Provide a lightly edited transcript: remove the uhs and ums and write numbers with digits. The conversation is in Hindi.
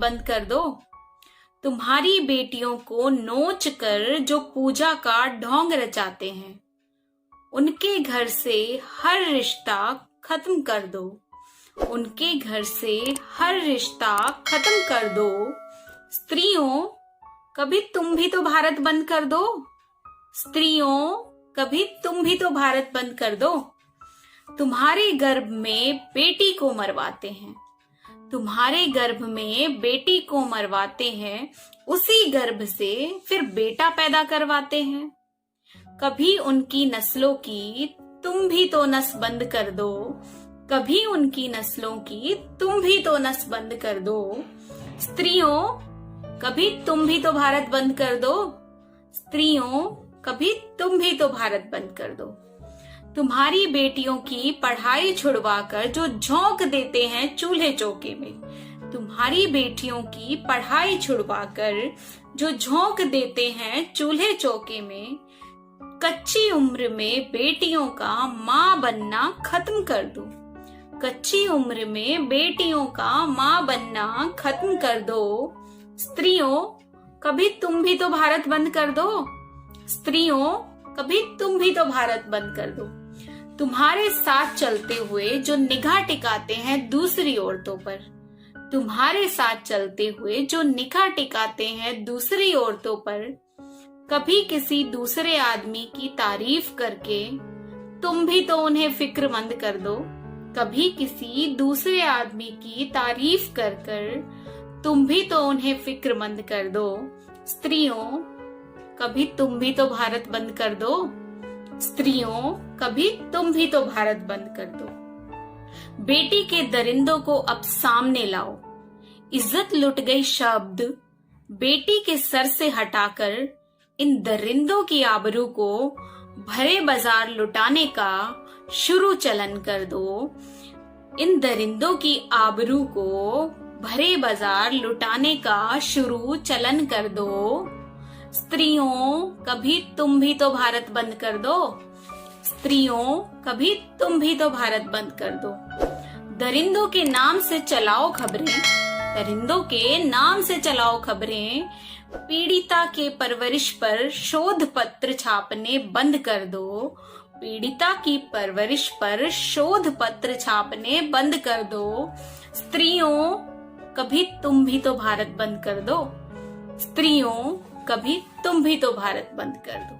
बंद कर दो। तुम्हारी बेटियों को नोच कर जो पूजा का ढोंग रचाते हैं, उनके घर से हर रिश्ता खत्म कर दो। उनके घर से हर रिश्ता खत्म कर दो। स्त्रियों, कभी तुम भी तो भारत बंद कर दो। स्त्रियों, कभी तुम भी तो भारत बंद कर दो। तुम्हारे गर्भ में बेटी को मरवाते हैं, तुम्हारे गर्भ में बेटी को मरवाते हैं, उसी गर्भ से फिर बेटा पैदा करवाते हैं। कभी उनकी नस्लों की तुम भी तो नस बंद कर दो। कभी उनकी नस्लों की तुम भी तो नस बंद कर दो। स्त्रियों, कभी तुम भी तो भारत बंद कर दो। स्त्रियों, कभी तुम भी तो भारत बंद कर दो। तुम्हारी बेटियों की पढ़ाई छुड़वाकर जो झोंक देते हैं चूल्हे चौके में, तुम्हारी बेटियों की पढ़ाई छुड़वाकर जो झोंक देते हैं चूल्हे चौके में, कच्ची उम्र में बेटियों का माँ बनना खत्म कर दो। कच्ची उम्र में बेटियों का माँ बनना खत्म कर दो। स्त्रियों, कभी तुम भी तो भारत बंद कर दो। स्त्रियों, कभी तुम भी तो भारत बंद कर दो। तुम्हारे साथ चलते हुए जो निगाह टिकाते हैं दूसरी औरतों पर, तुम्हारे साथ चलते हुए जो निगाह टिकाते हैं दूसरी औरतों पर, कभी किसी दूसरे आदमी की तारीफ करके तुम भी तो उन्हें फिक्रमंद कर दो। कभी किसी दूसरे आदमी की तारीफ कर कर तुम भी तो उन्हें फिक्रमंद कर दो। स्त्रियों, कभी तुम भी तो भारत बंद कर दो। स्त्रियों, कभी तुम भी तो भारत बंद कर दो। बेटी के दरिंदों को अब सामने लाओ। इज्जत लुट गई शब्द बेटी के सर से हटाकर इन दरिंदों की आबरू को भरे बाजार लुटाने का शुरू चलन कर दो। इन दरिंदों की आबरू को भरे बाजार लुटाने का शुरू चलन कर दो। स्त्रियों, कभी तुम भी तो भारत बंद कर दो। स्त्रियों, कभी तुम भी तो भारत बंद कर दो। दरिंदों के नाम से चलाओ खबरें, दरिंदों के नाम से चलाओ खबरें। पीड़िता के परवरिश पर शोध पत्र छापने बंद कर दो। पीड़िता की परवरिश पर शोध पत्र छापने बंद कर दो। स्त्रियों, कभी तुम भी तो भारत बंद कर दो। स्त्रियों, कभी तुम भी तो भारत बंद कर दो।